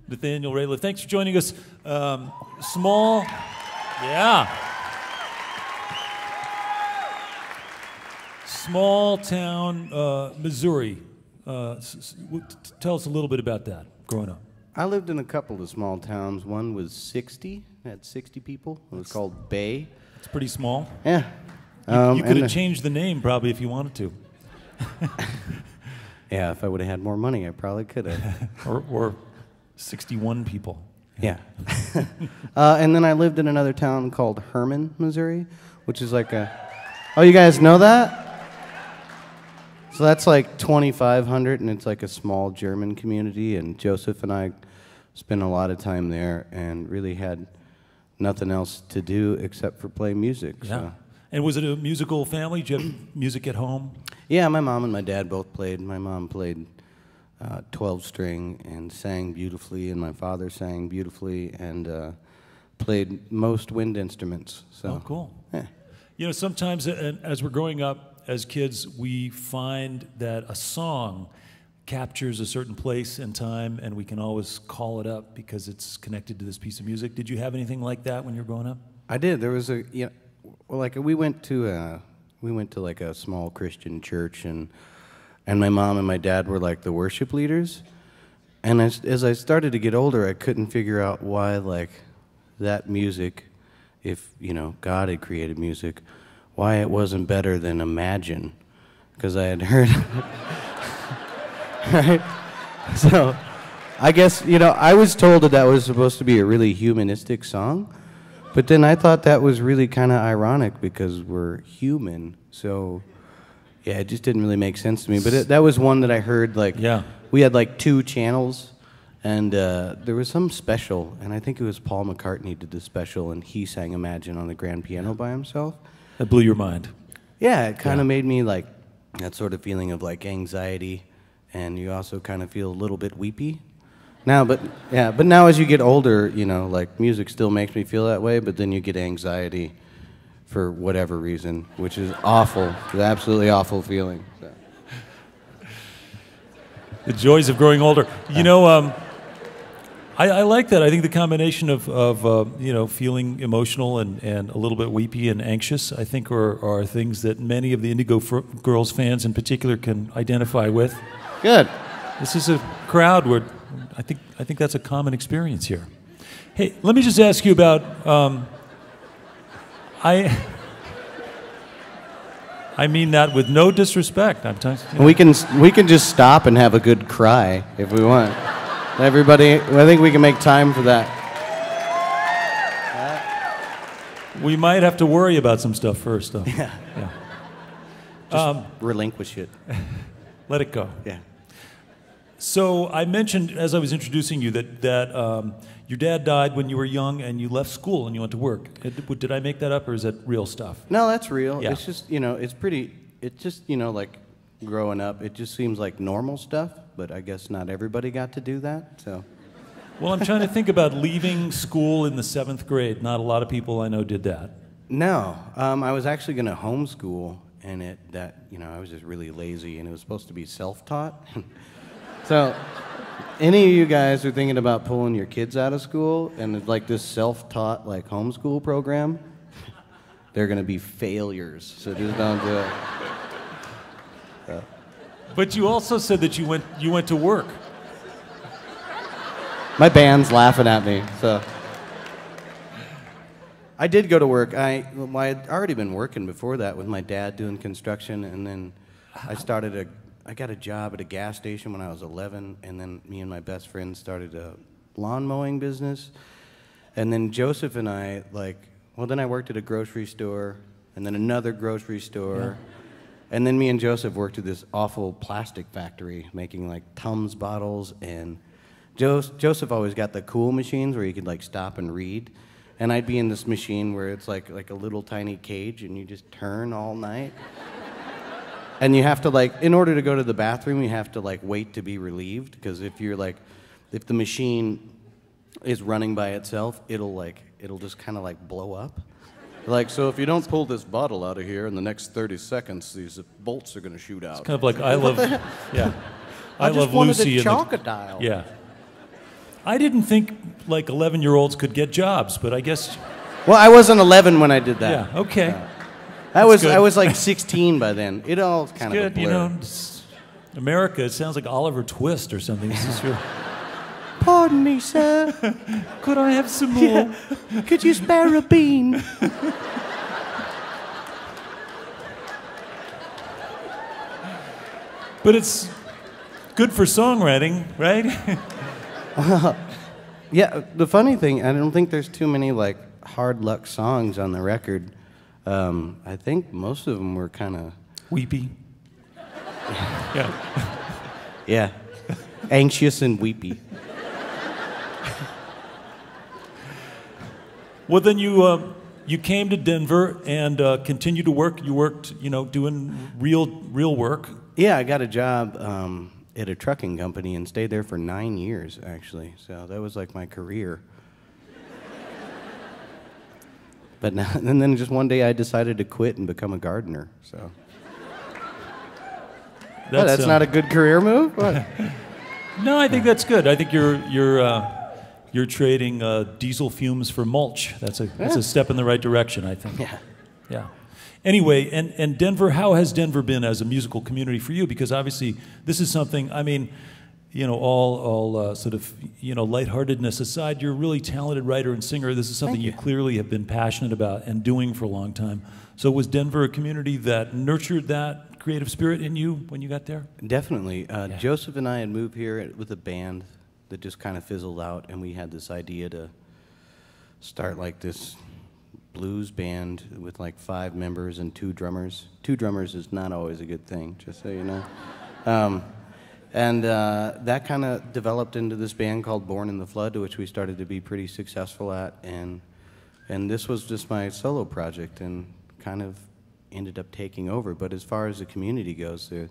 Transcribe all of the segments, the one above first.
Nathaniel Rateliff, thanks for joining us. Small town, Missouri. Tell us a little bit about that, growing up. I lived in a couple of small towns. One was 60, had 60 people. It was called Bay. It's pretty small. Yeah. You could have changed the name probably if you wanted to. Yeah, if I would have had more money, I probably could have. or 61 people. Yeah. And then I lived in another town called Herman, Missouri, which is like a... Oh, you guys know that? So that's like 2,500, and it's like a small German community, and Joseph and I spent a lot of time there and really had nothing else to do except for play music. Yeah. So. And was it a musical family? Did you have music at home? Yeah, my mom and my dad both played. My mom played 12-string and sang beautifully, and my father sang beautifully and played most wind instruments. So. Oh, cool. Yeah. You know, sometimes as we're growing up as kids, we find that a song captures a certain place and time, and we can always call it up because it's connected to this piece of music. Did you have anything like that when you were growing up? I did. There was we went to like a small Christian church, and my mom and my dad were like the worship leaders. And as I started to get older, I couldn't figure out why like that music, if God had created music, why it wasn't better than Imagine, because I had heard, right? So I guess, I was told that was supposed to be a really humanistic song, but then I thought that was really kind of ironic because we're human. So yeah, it just didn't really make sense to me. But that was one that I heard, like, yeah. We had like 2 channels, and there was some special, and I think it was Paul McCartney did the special, and he sang Imagine on the grand piano by himself. That blew your mind. Yeah, it kind of made me like that sort of feeling of like anxiety, and you also kind of feel a little bit weepy. But now as you get older, like music still makes me feel that way, but then you get anxiety for whatever reason, which is awful. It's an absolutely awful feeling. So. The joys of growing older. I like that. I think the combination of feeling emotional and a little bit weepy and anxious, I think are things that many of the Indigo Girls fans in particular can identify with. Good. This is a crowd where I think that's a common experience here. Hey, let me just ask you about I mean that with no disrespect. We can just stop and have a good cry if we want. Everybody, I think we can make time for that. We might have to worry about some stuff first, though. Yeah. Just relinquish it. Let it go. Yeah. So I mentioned, as I was introducing you, that your dad died when you were young and you left school and you went to work. Did I make that up, or is that real stuff? No, that's real. Yeah. It's just, like growing up, it just seems like normal stuff, but I guess not everybody got to do that, so. Well, I'm trying to think about leaving school in the 7th grade. Not a lot of people I know did that. No, I was actually going to homeschool, and I was just really lazy, and it was supposed to be self-taught. So, any of you guys are thinking about pulling your kids out of school, and it's like this self-taught like homeschool program, they're going to be failures, so just don't do it. So. But you also said that you went to work. My band's laughing at me, so. I did go to work. I had already been working before that with my dad doing construction, and then I got a job at a gas station when I was 11, and then me and my best friend started a lawn mowing business. And then Joseph and I, then I worked at a grocery store, and then another grocery store. And then me and Joseph worked at this awful plastic factory making like Tums bottles, and Joseph always got the cool machines where you could like stop and read. And I'd be in this machine where it's like a little tiny cage and you just turn all night. And you have to like, in order to go to the bathroom, you have to like wait to be relieved, because if the machine is running by itself, it'll just kind of like blow up. Like, so if you don't pull this bottle out of here in the next 30 seconds, these bolts are going to shoot out. It's kind of like I Love, yeah. I Love just wanted Lucy a crocodile. Yeah. I didn't think like 11-year-olds could get jobs, but I guess. Well, I wasn't 11 when I did that. Yeah. Okay. I was like 16 by then. It all kind of a blur. You know, America. It sounds like Oliver Twist or something. This is really... Pardon me, sir. Could I have some more? Yeah. Could you spare a bean? But it's good for songwriting, right? Yeah, the funny thing, I don't think there's too many like hard luck songs on the record. I think most of them were kind of weepy. Yeah. Yeah. Anxious and weepy. Well, then you came to Denver and continued to work. You worked, doing real work. Yeah, I got a job at a trucking company and stayed there for 9 years, actually. So that was like my career. But now, and then just one day I decided to quit and become a gardener. So that's not a good career move. What? No, I think that's good. I think you're trading diesel fumes for mulch. That's a step in the right direction, I think. Yeah. Yeah. Anyway, and Denver, how has Denver been as a musical community for you? Because obviously this is something, I mean, all sort of, lightheartedness aside, you're a really talented writer and singer. This is something you clearly have been passionate about and doing for a long time. So was Denver a community that nurtured that creative spirit in you when you got there? Definitely. Joseph and I had moved here with a band that just kind of fizzled out, and we had this idea to start like this blues band with like 5 members and 2 drummers. 2 drummers is not always a good thing, just so you know. And that kind of developed into this band called Born in the Flood, which we started to be pretty successful at. And this was just my solo project and kind of ended up taking over. But as far as the community goes, it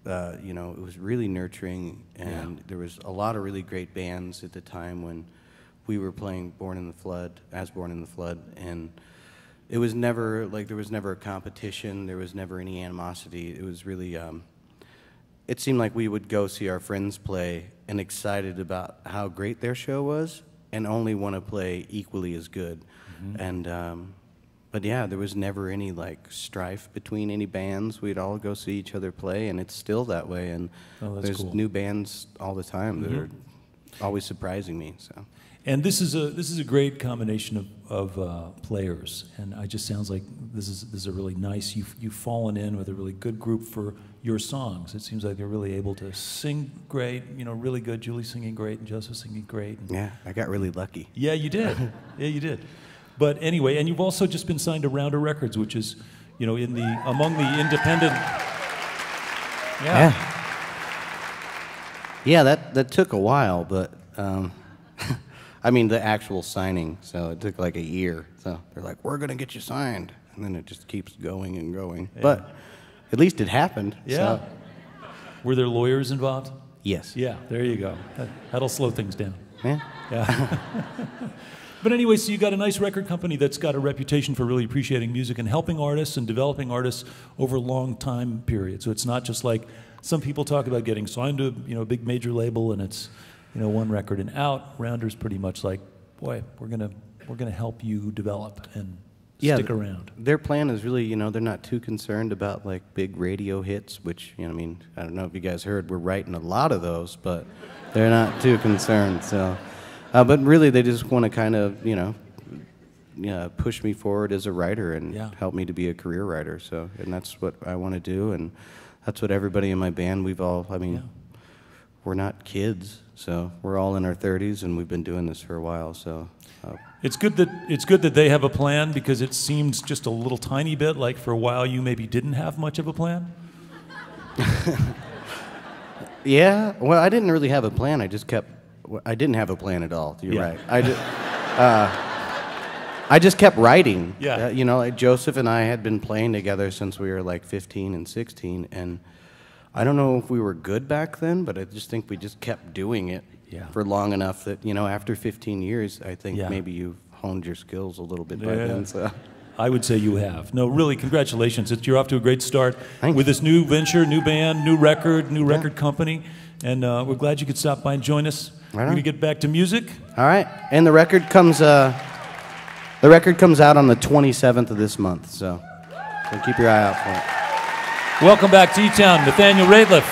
was really nurturing, and there was a lot of really great bands at the time when we were playing Born in the Flood, and it was never, like, there was never a competition, there was never any animosity. It was really, it seemed like we would go see our friends play and excited about how great their show was and only want to play equally as good. Mm-hmm. But yeah, there was never any like strife between any bands. We'd all go see each other play, and it's still that way. And there's new bands all the time that are always surprising me. So. And this is a great combination of players, and it just sounds like this is a really nice. You've fallen in with a really good group for your songs. It seems like they're really able to sing great. Really good. Julie singing great, and Joseph singing great. Yeah, I got really lucky. Yeah, you did. Yeah, you did. But anyway, and you've also just been signed to Rounder Records, which is, among the independent. Yeah, that took a while, but I mean the actual signing. So it took like a year. So they're like, "We're gonna get you signed," and then it just keeps going and going. Yeah. But at least it happened. Yeah. So. Were there lawyers involved? Yes. Yeah. There you go. That'll slow things down. Yeah. Yeah. But anyway, so you got a nice record company that's got a reputation for really appreciating music and helping artists and developing artists over a long time period. So it's not just like some people talk about getting signed to a big major label and it's one record and out. Rounder's pretty much like, boy, we're gonna help you develop and stick around. Their plan is really, they're not too concerned about like big radio hits, which I don't know if you guys heard, we're writing a lot of those, but they're not too concerned. So. But really, they just want to kind of, push me forward as a writer and help me to be a career writer. So, and that's what I want to do, and that's what everybody in my band, we're not kids, so we're all in our 30s, and we've been doing this for a while. So it's good that they have a plan, because it seems just a little tiny bit like for a while you maybe didn't have much of a plan. Yeah, well, I didn't really have a plan. I didn't have a plan at all. You're right. I just kept writing. Yeah. You know, like Joseph and I had been playing together since we were like 15 and 16, and I don't know if we were good back then, but I just think we just kept doing it for long enough that, you know, after 15 years, I think maybe you've honed your skills a little bit by then. So. I would say you have. No, really, congratulations. You're off to a great start Thanks. with this new venture, new band, new record company, and we're glad you could stop by and join us. Right on. We're going to get back to music. All right, and the record comes out on the 27th of this month, so keep your eye out for it. Welcome back to eTown, Nathaniel Rateliff.